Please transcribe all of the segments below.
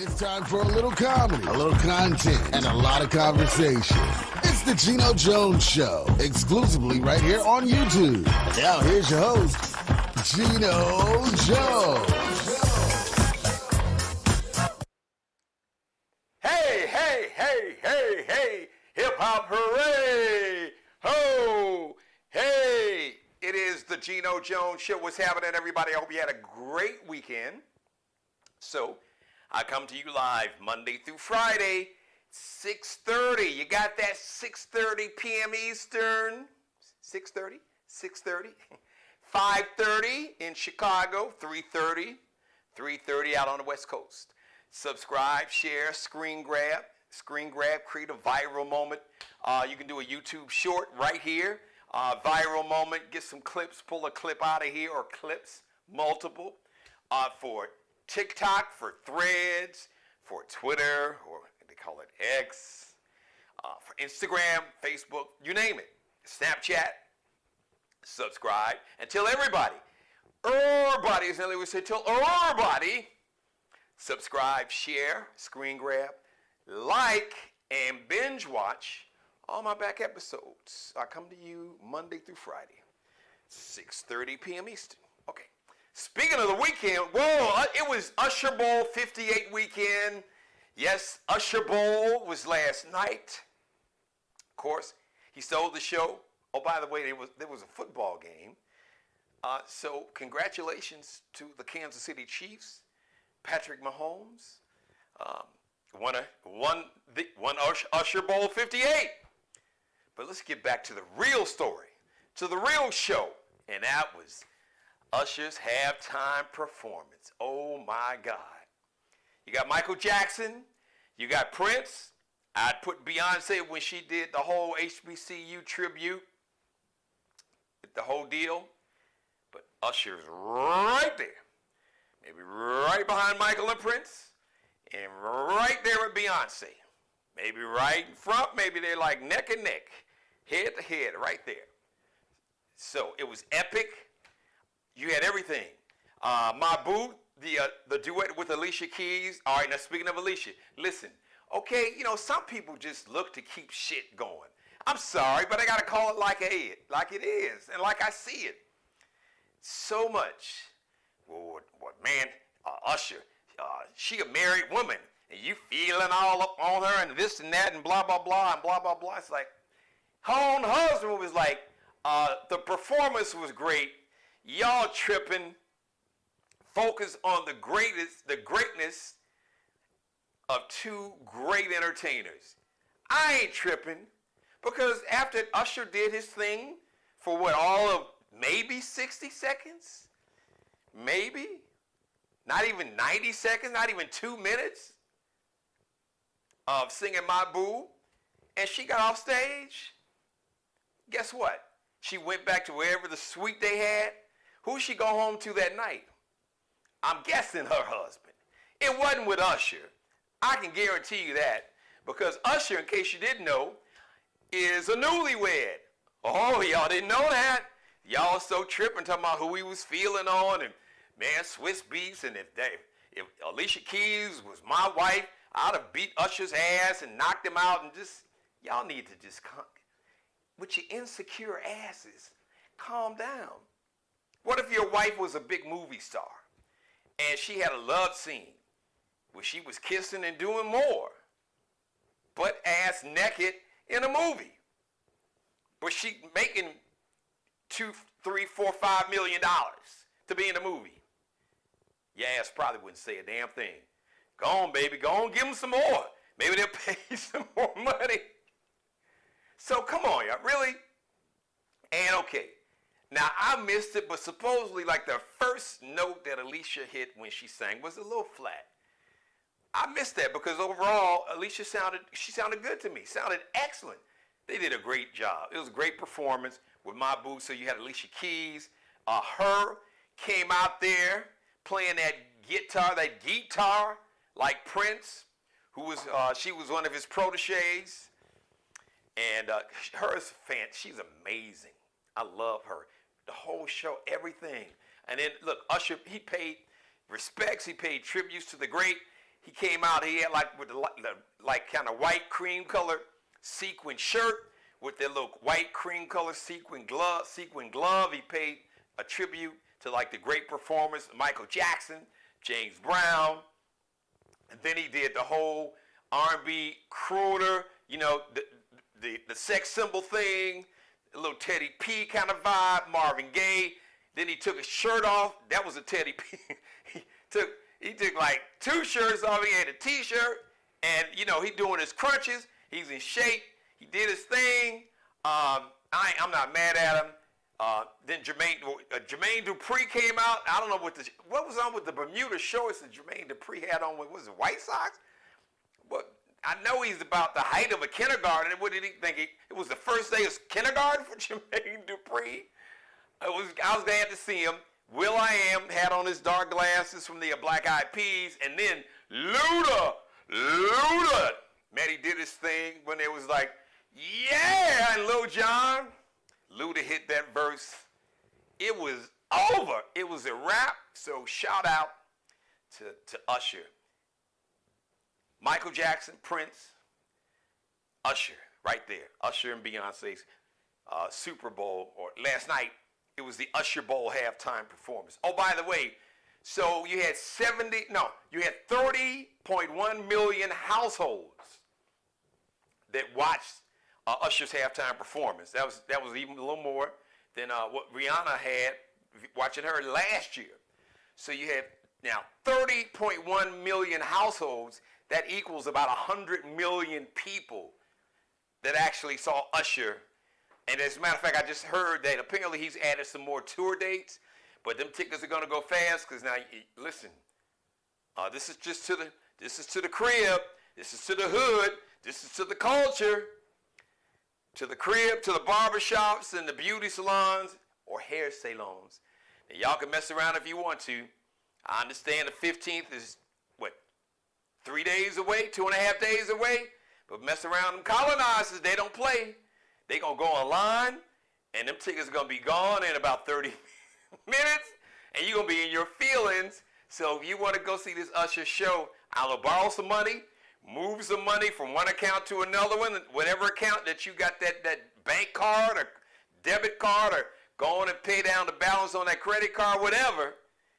It's time for a little comedy, a little content, and a lot of conversation. It's the Geno Jones Show, exclusively right here on YouTube. Now here's your host, Geno Jones. Hey, hey, hey, hey, hey, hip-hop hooray, ho, hey, it is the Geno Jones Show. What's happening, everybody? I hope you had a great weekend. So, I come to you live Monday through Friday, 6:30. You got that 6:30 p.m. Eastern, 6:30, 5:30 in Chicago, 3:30 out on the West Coast. Subscribe, share, screen grab, create a viral moment. You can do a YouTube short right here. Viral moment, get some clips, pull a clip out of here or clips, multiple, for TikTok, for Threads, for Twitter, or they call it X, for Instagram, Facebook, you name it. Snapchat, subscribe, and tell everybody, as Nelly would say, tell everybody, subscribe, share, screen grab, like, and binge watch all my back episodes. I come to you Monday through Friday, 6:30 p.m. Eastern. Okay. Speaking of the weekend, it was Usher Bowl 58 weekend. Yes, Usher Bowl was last night. Of course, he stole the show. Oh, by the way, there was a football game. So congratulations to the Kansas City Chiefs. Patrick Mahomes won Usher Bowl 58. But let's get back to the real story, to the real show, and that was Usher's halftime performance. Oh my God. You got Michael Jackson, you got Prince. I'd put Beyonce when she did the whole HBCU tribute, the whole deal. But Usher's right there. Maybe right behind Michael and Prince, and right there with Beyonce. Maybe right in front, maybe they're like neck and neck, head to head, right there. So it was epic. You had everything. My boo, the duet with Alicia Keys. All right, now speaking of Alicia, listen. Okay, some people just look to keep shit going. I'm sorry, but I gotta call it like it is, and like I see it. So much. Well, man, Usher, she a married woman, and you feeling all up on her, and this and that, and blah blah blah, and blah blah blah. It's like, her own husband was like, the performance was great. Y'all tripping. Focus on the greatness of two great entertainers. I ain't tripping, because after Usher did his thing for all of maybe 60 seconds, maybe, not even 90 seconds, not even 2 minutes of singing My Boo, and she got off stage, guess what? She went back to wherever the suite they had. Who'd she go home to that night? I'm guessing her husband. It wasn't with Usher. I can guarantee you that, because Usher, in case you didn't know, is a newlywed. Oh, y'all didn't know that? Y'all so tripping talking about who he was feeling on, and man, Swiss Beats, and if Alicia Keys was my wife, I'd have beat Usher's ass and knocked him out, and y'all need to just with your insecure asses, calm down. What if your wife was a big movie star and she had a love scene where she was kissing and doing more, butt ass naked in a movie, but she making $2, $3, $4, $5 million to be in the movie? Your ass probably wouldn't say a damn thing. Go on, baby, go on, give them some more. Maybe they'll pay you some more money. So come on, y'all, really? And okay, now I missed it, but supposedly like the first note that Alicia hit when she sang was a little flat. I missed that because overall, Alicia sounded good to me, sounded excellent. They did a great job. It was a great performance with My Boo. So you had Alicia Keys. Her came out there playing that guitar like Prince, who was, she was one of his proteges. And her is she's amazing. I love her. The whole show, everything. And then, look, Usher, he paid respects, he paid tributes to the great. he came out. He had like with the like kind of white cream color sequin shirt with that little white cream color sequin glove. He paid a tribute to like the great performers Michael Jackson, James Brown, and then he did the whole R&B crooner, you know, the sex symbol thing, a little Teddy P kind of vibe, Marvin Gaye. Then he took his shirt off. That was a Teddy P. he took like 2 shirts off. He had a T-shirt, and you know he doing his crunches. He's in shape. He did his thing. I'm not mad at him. Then Jermaine Dupri came out. I don't know what was on with the Bermuda shorts that Jermaine Dupri had on with, was it White Sox? But I know he's about the height of a kindergarten. What did he think? It was the first day of kindergarten for Jermaine Dupri. I was glad to see him. will.i.am had on his dark glasses from the Black Eyed Peas, and then Luda, man, he did his thing when it was like, yeah, and Lil Jon, Luda hit that verse. It was over. It was a wrap. So shout out to Usher. Michael Jackson, Prince, Usher, right there. Usher and Beyonce's Super Bowl, or last night, it was the Usher Bowl halftime performance. Oh, by the way, so you had 30.1 million households that watched Usher's halftime performance. That was even a little more than what Rihanna had watching her last year. So you have now 30.1 million households. That equals about 100 million people that actually saw Usher. And as a matter of fact, I just heard that apparently he's added some more tour dates, but them tickets are going to go fast because now, listen, this is to the crib, this is to the hood, this is to the culture, to the crib, to the barbershops and the beauty salons or hair salons. Now, y'all can mess around if you want to. I understand the 15th is, 3 days away, 2.5 days away, but mess around. Them colonizers, they don't play. They gonna go online, and them tickets are gonna be gone in about 30 minutes, and you're gonna be in your feelings. So if you want to go see this Usher show, I'll borrow some money, move some money from one account to another one, whatever account that you got that bank card or debit card, or go on and pay down the balance on that credit card, whatever,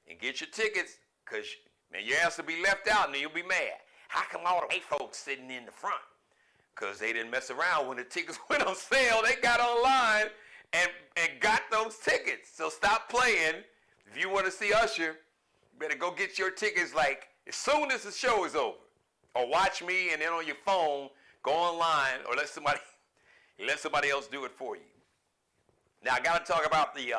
and get your tickets, because man, your ass will be left out, and then you'll be mad. How come all the white folks sitting in the front? Because they didn't mess around when the tickets went on sale. They got online and got those tickets. So stop playing. If you want to see Usher, you better go get your tickets like as soon as the show is over. Or watch me, and then on your phone, go online, or let somebody else do it for you. Now I got to talk about the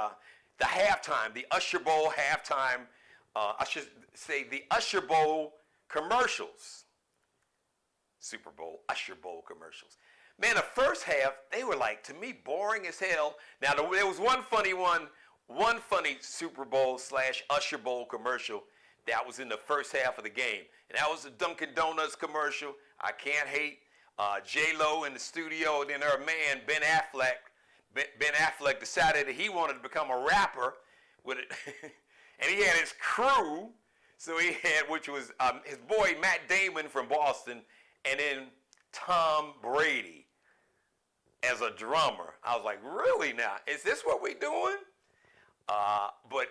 halftime, the Usher Bowl halftime. I should say the Usher Bowl commercials. Super Bowl, Usher Bowl commercials. Man, the first half, they were like, to me, boring as hell. Now, there was one funny Super Bowl / Usher Bowl commercial that was in the first half of the game. And that was the Dunkin' Donuts commercial. I can't hate J-Lo in the studio, and then her man, Ben Affleck decided that he wanted to become a rapper with it. And he had his crew, so he had, which was his boy Matt Damon from Boston, and then Tom Brady as a drummer. I was like, really now? Is this what we doing? But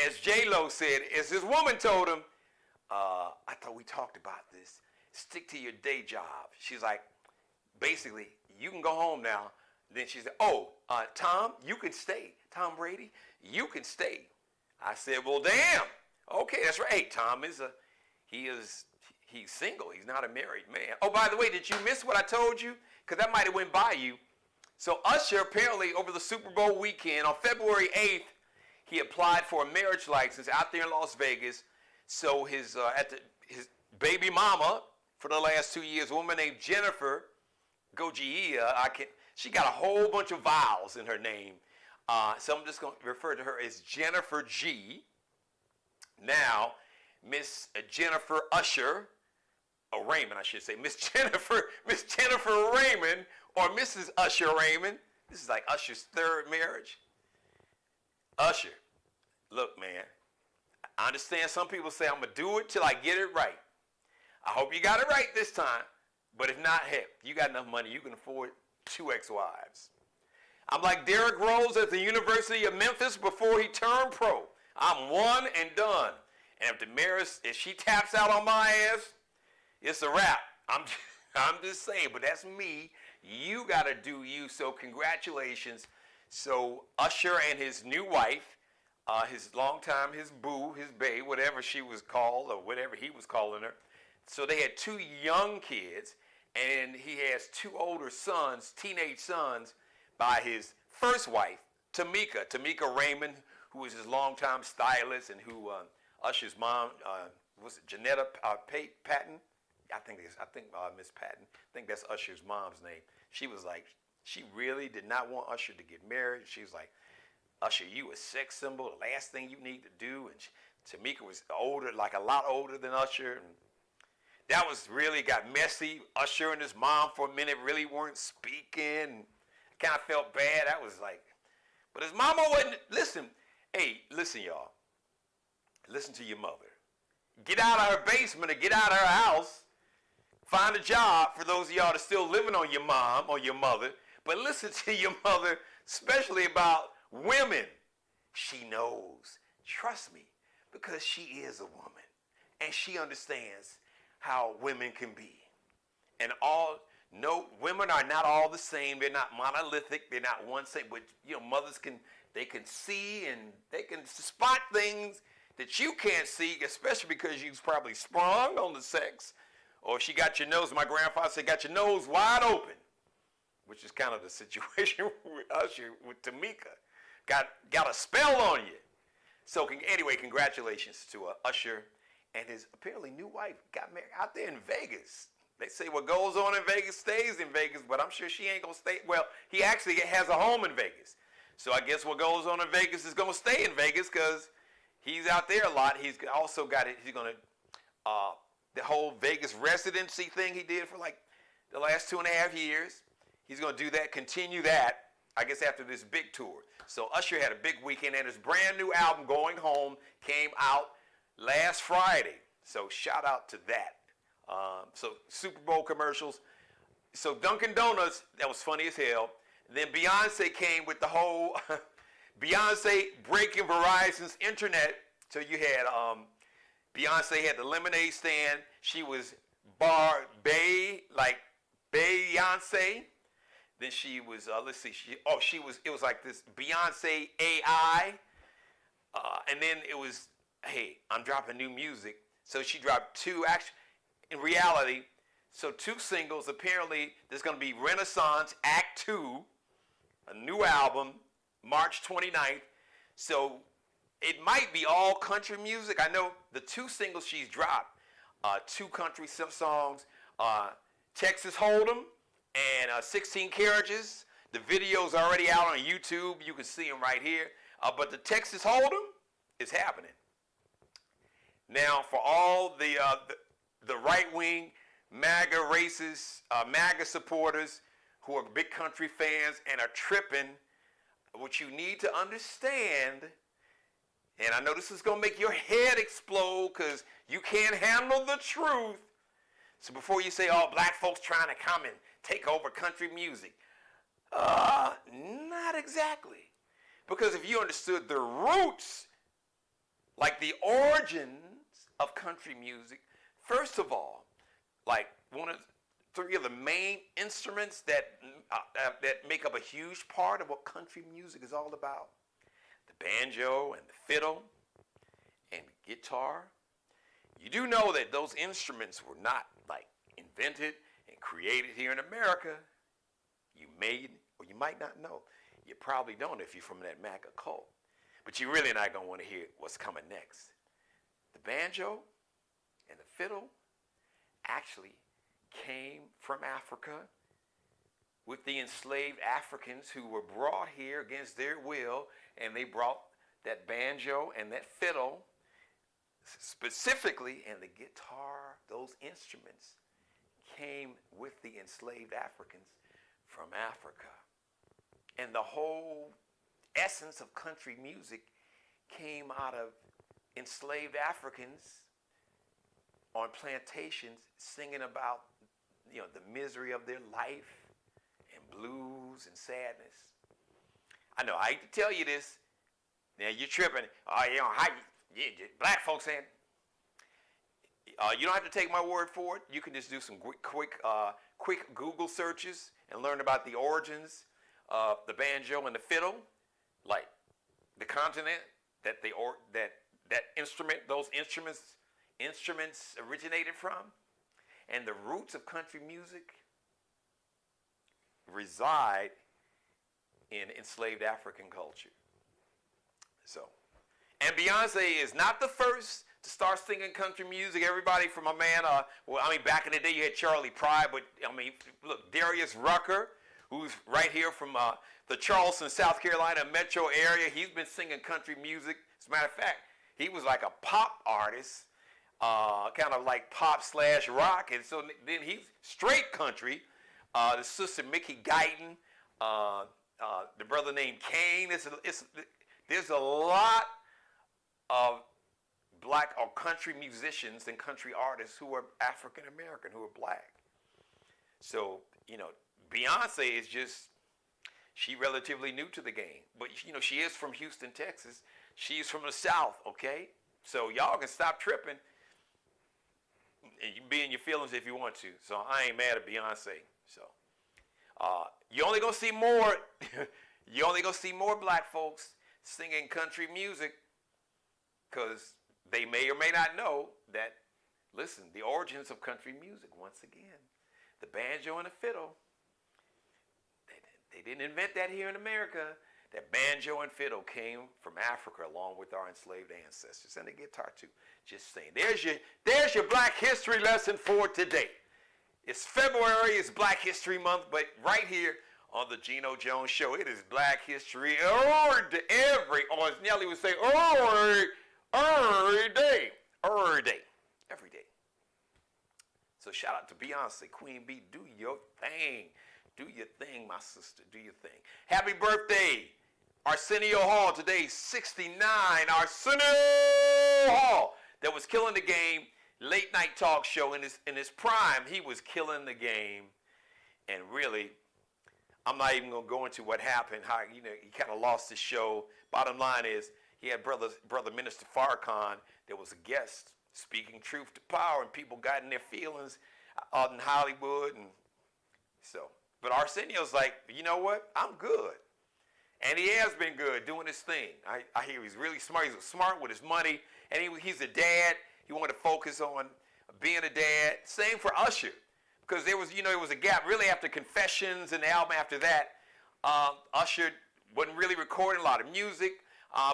as J-Lo said, as his woman told him, I thought we talked about this. Stick to your day job. She's like, basically, you can go home now. Then she said, Tom, you can stay. Tom Brady, you can stay. I said, well, damn. Okay, that's right. Hey, Tom he's single. He's not a married man. Oh, by the way, did you miss what I told you? Because that might have went by you. So Usher apparently over the Super Bowl weekend on February 8th, he applied for a marriage license out there in Las Vegas. So his baby mama for the last 2 years, a woman named Jennifer Gojia, she got a whole bunch of vowels in her name. So I'm just going to refer to her as Jennifer G. Now, Miss Jennifer Usher, or Raymond, I should say, Miss Jennifer Raymond, or Mrs. Usher Raymond. This is like Usher's third marriage. Usher, look, man, I understand some people say I'm going to do it till I get it right. I hope you got it right this time. But if not, heck, you got enough money, you can afford 2 ex-wives. I'm like Derrick Rose at the University of Memphis before he turned pro. I'm one and done. And if she taps out on my ass, it's a wrap. I'm just saying, but that's me. You got to do you, so congratulations. So Usher and his new wife, his boo, his bae, whatever she was called or whatever he was calling her. So they had 2 young kids, and he has 2 older sons, teenage sons, by his first wife, Tamika Raymond, who was his longtime stylist and who Usher's mom, was it Janetta Patton? I think Miss Patton. I think that's Usher's mom's name. She was like, she really did not want Usher to get married. She was like, Usher, you a sex symbol. The last thing you need to do. And Tamika was older, like a lot older than Usher. And that was really got messy. Usher and his mom for a minute really weren't speaking. I kind of felt bad. I was like, but his mama wasn't. Listen, y'all. Listen to your mother. Get out of her basement or get out of her house. Find a job for those of y'all that's still living on your mom or your mother. But listen to your mother, especially about women. She knows. Trust me, because she is a woman. And she understands how women can be. And women are not all the same. They're not monolithic. They're not one same. But mothers can see and they can spot things that you can't see, especially because you was probably sprung on the sex, or she got your nose. My grandfather said, got your nose wide open, which is kind of the situation with Usher, with Tamika. Got a spell on you. So anyway, congratulations to Usher and his apparently new wife. Got married out there in Vegas. They say what goes on in Vegas stays in Vegas, but I'm sure she ain't going to stay. Well, he actually has a home in Vegas. So I guess what goes on in Vegas is going to stay in Vegas because he's out there a lot. He's also got it. He's going to, the whole Vegas residency thing he did for like the last 2.5 years. He's going to do that, continue that, I guess, after this big tour. So Usher had a big weekend, and his brand new album, Going Home, came out last Friday. So shout out to that. So Super Bowl commercials. So Dunkin' Donuts, that was funny as hell. Then Beyonce came with the whole Beyonce breaking Verizon's internet. So you had Beyonce had the lemonade stand. She was Beyonce. Then she was it was like this Beyonce AI. And then it was, hey, I'm dropping new music. So she dropped 2 in reality, so 2 singles. Apparently, there's going to be Renaissance Act 2, a new album, March 29th. So it might be all country music. I know the 2 singles she's dropped, 2 country songs, Texas Hold'em and 16 Carriages. The video's already out on YouTube. You can see them right here. But the Texas Hold'em is happening. Now, for all the right-wing MAGA racists, MAGA supporters who are big country fans and are tripping, what you need to understand, and I know this is going to make your head explode because you can't handle the truth. So before you say, oh, black folks trying to come and take over country music, not exactly. Because if you understood the roots, like the origins of country music, first of all, like 3 of the main instruments that make up a huge part of what country music is all about, the banjo and the fiddle and the guitar. You do know that those instruments were not like invented and created here in America. You may or you might not know. You probably don't if you're from that MAGA cult. But you're really not going to want to hear what's coming next. The banjo and the fiddle actually came from Africa with the enslaved Africans who were brought here against their will, and they brought that banjo and that fiddle specifically, and the guitar, those instruments came with the enslaved Africans from Africa. And the whole essence of country music came out of enslaved Africans on plantations singing about, the misery of their life and blues and sadness. I know, I hate to tell you this. Now you're tripping. Black folks saying, you don't have to take my word for it. You can just do some quick Google searches and learn about the origins of the banjo and the fiddle, like the continent that those instruments originated from, and the roots of country music reside in enslaved African culture. So, and Beyonce is not the first to start singing country music. Everybody from my man, back in the day you had Charlie Pride, but look, Darius Rucker, who's right here from the Charleston, South Carolina metro area, he's been singing country music. As a matter of fact, he was like a pop artist, kind of like pop / rock, and so then he's straight country. The sister Mickey Guyton, the brother named Kane. There's a lot of black or country musicians and country artists who are African American, who are black. So, Beyonce is she relatively new to the game. But, she is from Houston, Texas. She's from the South, okay? So y'all can stop tripping and you be in your feelings if you want to. So I ain't mad at Beyonce. So you only gonna see more black folks singing country music, because they may or may not know that, listen, the origins of country music, once again, the banjo and the fiddle, they didn't invent that here in America. That banjo and fiddle came from Africa along with our enslaved ancestors, and the guitar too. Just saying. There's your Black History lesson for today. It's February, it's Black History Month, but right here on the Geno Jones Show, it is Black History or as Nelly would say, every day. So shout out to Beyonce, Queen Bee, do your thing. Do your thing, my sister, do your thing. Happy birthday, Arsenio Hall, today 69. Arsenio Hall, that was killing the game, late night talk show in his prime. He was killing the game, and really, I'm not even gonna go into what happened. How he kind of lost his show. Bottom line is, he had brother Minister Farrakhan. There was a guest speaking truth to power, and people got in their feelings out in Hollywood, and so. But Arsenio's like, you know what? I'm good. And he has been good doing his thing. I hear he's really smart. He's smart with his money. And he's a dad. He wanted to focus on being a dad. Same for Usher. Because there was a gap. Really after Confessions and the album after that, Usher wasn't really recording a lot of music.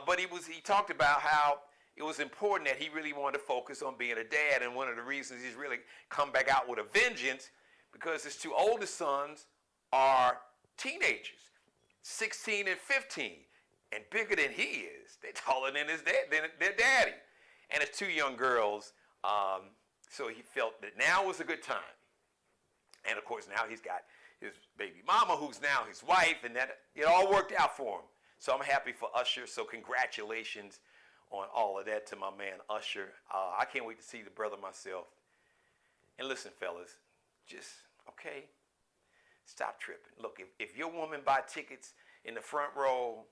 But he talked about how it was important that he really wanted to focus on being a dad. And one of the reasons he's really come back out with a vengeance, because his two oldest sons are teenagers, 16 and 15, and bigger than he is. They're taller than their daddy. And his two young girls, so he felt that now was a good time. And of course now he's got his baby mama, who's now his wife, and that it all worked out for him. So I'm happy for Usher, so congratulations on all of that to my man Usher. I can't wait to see the brother myself. And listen, fellas, just, okay, stop tripping. Look, if your woman buy tickets in the front row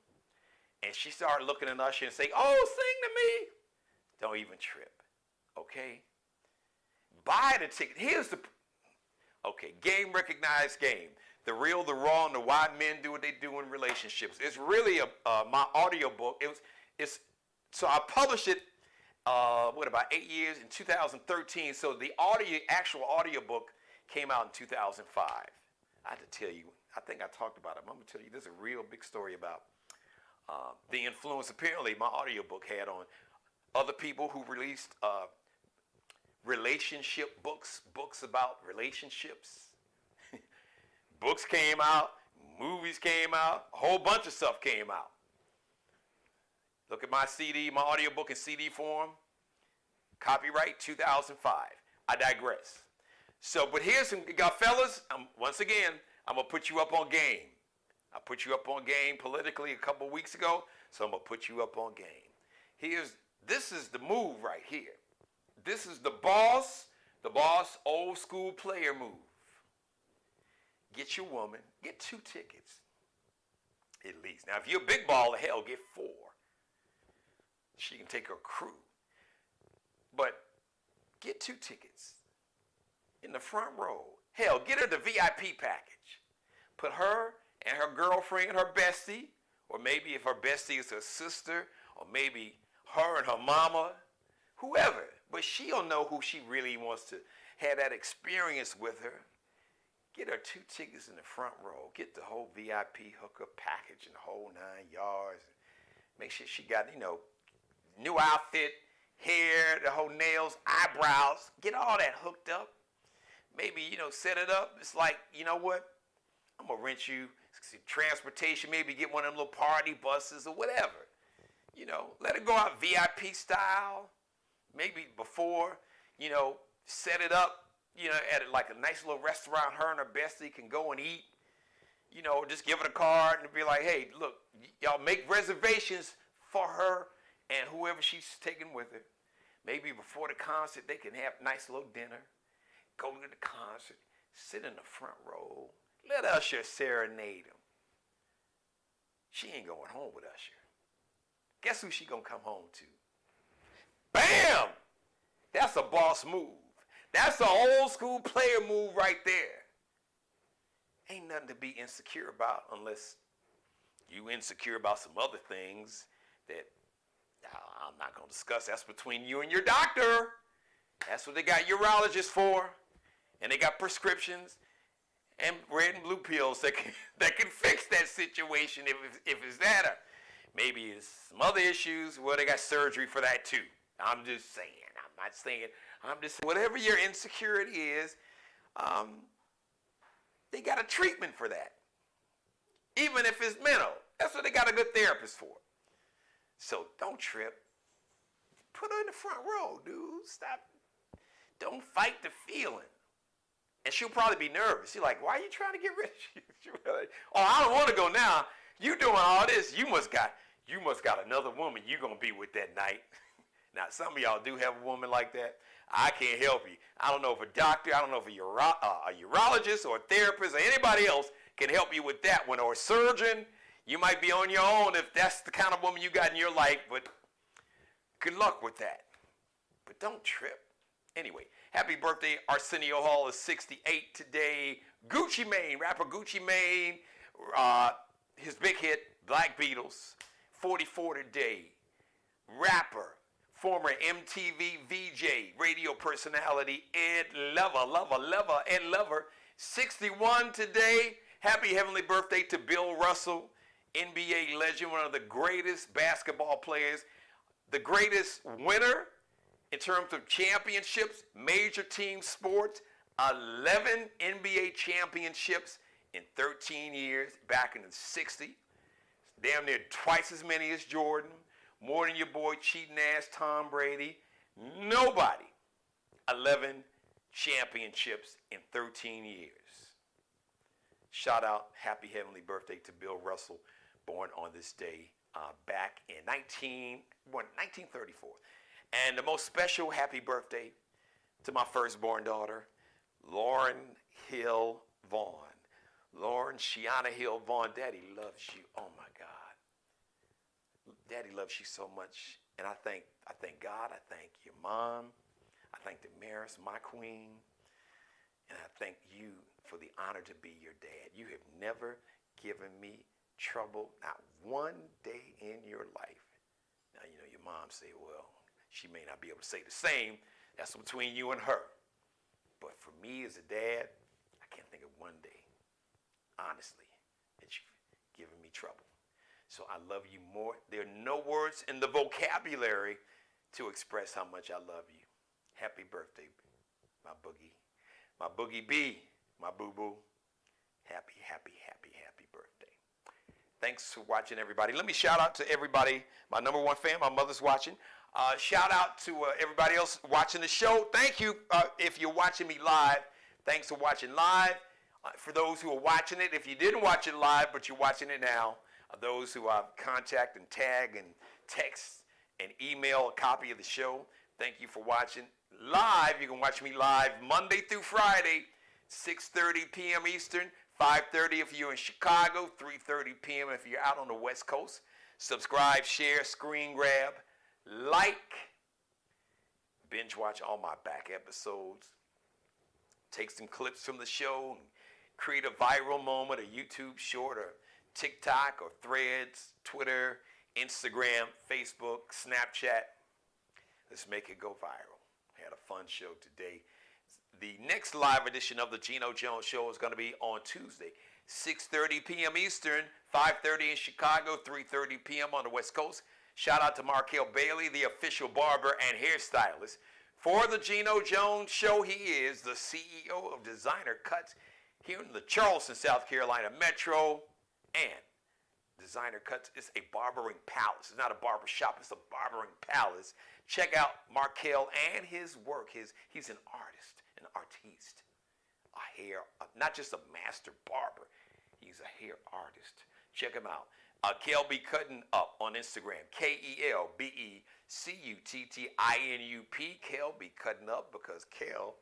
and she started looking at Usher and say, oh, sing to me, don't even trip, okay? Buy the ticket. Game recognized game. The real, the raw, and the why men do what they do in relationships. It's really my audio book. So I published it, about 8 years in 2013. So the actual audio book came out in 2005. I have to tell you, I think I talked about it. I'm going to tell you, there's a real big story about the influence apparently my audiobook had on other people who released relationship books about relationships. Books came out, movies came out, a whole bunch of stuff came out. Look at my CD, my audiobook in CD form. Copyright 2005. I digress. So, but here's some, fellas, once again, I'm going to put you up on game. I put you up on game politically a couple weeks ago, so I'm going to put you up on game. This is the move right here. this is the boss old school player move. Get your woman, get 2 tickets, at least. Now, if you're a big baller, hell, get 4. She can take her crew. But get 2 tickets in the front row. Hell, get her the VIP package. Put her and her girlfriend, her bestie, or maybe if her bestie is her sister, or maybe her and her mama, whoever. But she'll know who she really wants to have that experience with her. Get her 2 tickets in the front row. Get the whole VIP hookup package and the whole 9 yards. Make sure she got, new outfit, hair, the whole nails, eyebrows. Get all that hooked up. Maybe, set it up. It's like, you know what? I'm going to rent you some transportation. Maybe get one of them little party buses or whatever. Let it go out VIP style. Maybe before, set it up, at like a nice little restaurant. Her and her bestie can go and eat. Just give it a card and be like, hey, look, y'all make reservations for her and whoever she's taking with her. Maybe before the concert, they can have a nice little dinner. Go to the concert, sit in the front row. Let Usher serenade him. She ain't going home with Usher. Guess who she gonna come home to? Bam! That's a boss move. That's an old school player move right there. Ain't nothing to be insecure about unless you insecure about some other things that I'm not gonna discuss. That's between you and your doctor. That's what they got urologists for. And they got prescriptions and red and blue pills that can fix that situation if it's that. Or maybe it's some other issues. Well, they got surgery for that too. I'm just saying. I'm just saying. Whatever your insecurity is, they got a treatment for that. Even if it's mental. That's what they got a good therapist for. So don't trip. Put her in the front row, dude. Stop. Don't fight the feeling. And she'll probably be nervous. She's like, why are you trying to get rid of you? Like, oh, I don't want to go now. You doing all this. You must got another woman you going to be with that night. Now, some of y'all do have a woman like that. I can't help you. I don't know if a doctor, I don't know if a urologist or a therapist or anybody else can help you with that one. Or a surgeon. You might be on your own if that's the kind of woman you got in your life. But good luck with that. But don't trip. Anyway, happy birthday, Arsenio Hall is 68 today. Gucci Mane, rapper Gucci Mane, his big hit, Black Beatles, 44 today. Rapper, former MTV VJ, radio personality, Ed Lover, 61 today. Happy heavenly birthday to Bill Russell, NBA legend, one of the greatest basketball players, the greatest winner in terms of championships, major team sports, 11 NBA championships in 13 years back in the 60s. Damn near twice as many as Jordan, more than your boy cheating ass Tom Brady. Nobody. 11 championships in 13 years. Shout out, happy heavenly birthday to Bill Russell, born on this day back in 1934. And the most special happy birthday to my firstborn daughter, Lauren Hill Vaughn. Lauren Shiana Hill Vaughn, Daddy loves you. Oh my God. Daddy loves you so much. And I thank God, I thank your mom, I thank the Maris, my queen, and I thank you for the honor to be your dad. You have never given me trouble, not one day in your life. Now, your mom say, well, she may not be able to say the same. That's between you and her. But for me as a dad, I can't think of one day, honestly, that you've given me trouble. So I love you more. There are no words in the vocabulary to express how much I love you. Happy birthday, my boogie. My boogie B, my boo-boo. Happy, happy, happy, happy birthday. Thanks for watching, everybody. Let me shout out to everybody. My number one fan, my mother's watching. Shout out to everybody else watching the show. Thank you if you're watching me live. Thanks for watching live. For those who are watching it, if you didn't watch it live, but you're watching it now, those who contact and tag and text and email a copy of the show, thank you for watching. live. You can watch me live Monday through Friday, 6:30 p.m. Eastern, 5:30 if you're in Chicago, 3:30 p.m. if you're out on the West Coast. Subscribe, share, screen grab, like, binge watch all my back episodes. Take some clips from the show and create a viral moment, a YouTube short, or TikTok, or Threads, Twitter, Instagram, Facebook, Snapchat. Let's make it go viral. Had a fun show today. The next live edition of the Geno Jones Show is going to be on Tuesday, 6:30 p.m. Eastern, 5:30 in Chicago, 3:30 p.m. on the West Coast. Shout out to Markel Bailey, the official barber and hairstylist for the Geno Jones Show. He is the CEO of Designer Cuts here in the Charleston, South Carolina metro. And Designer Cuts is a barbering palace. It's not a barber shop, it's a barbering palace. Check out Markel and his work. He's an artist, an artiste, not just a master barber. He's a hair artist. Check him out. Kel be cutting up on Instagram. KELBECUTTINUP. Kel be cutting up because Kel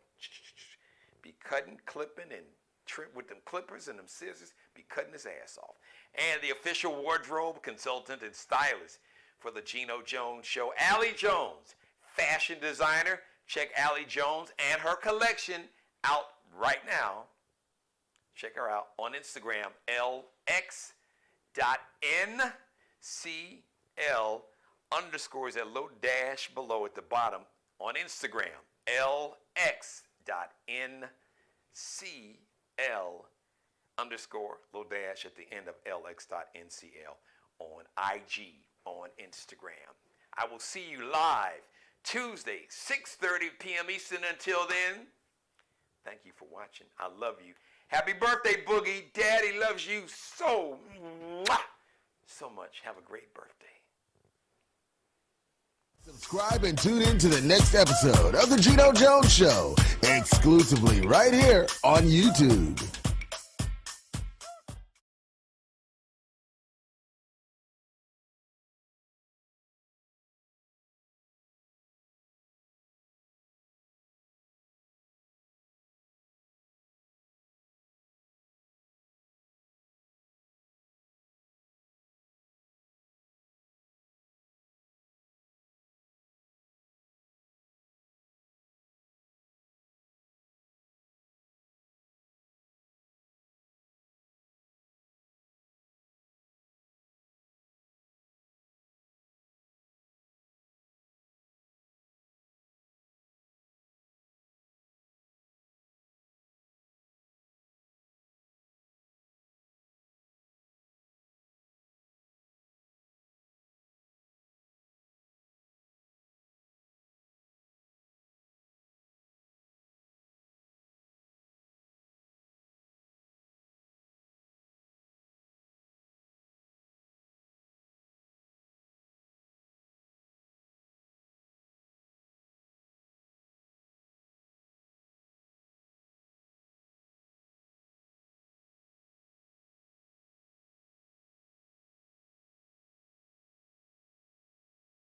be cutting, clipping, and trim with them clippers and them scissors. Be cutting his ass off. And the official wardrobe consultant and stylist for the Geno Jones Show, Allie Jones, fashion designer. Check Allie Jones and her collection out right now. Check her out on Instagram, LX.NCL underscores that low dash below at the bottom on Instagram, LX.NCL underscore low dash at the end of LX.NCL on IG, on Instagram. I will see you live Tuesday, 6:30 p.m. Eastern. Until then, thank you for watching. I love you. Happy birthday, Boogie. Daddy loves you so much. Have a great birthday. Subscribe and tune in to the next episode of the Geno Jones Show, exclusively right here on YouTube.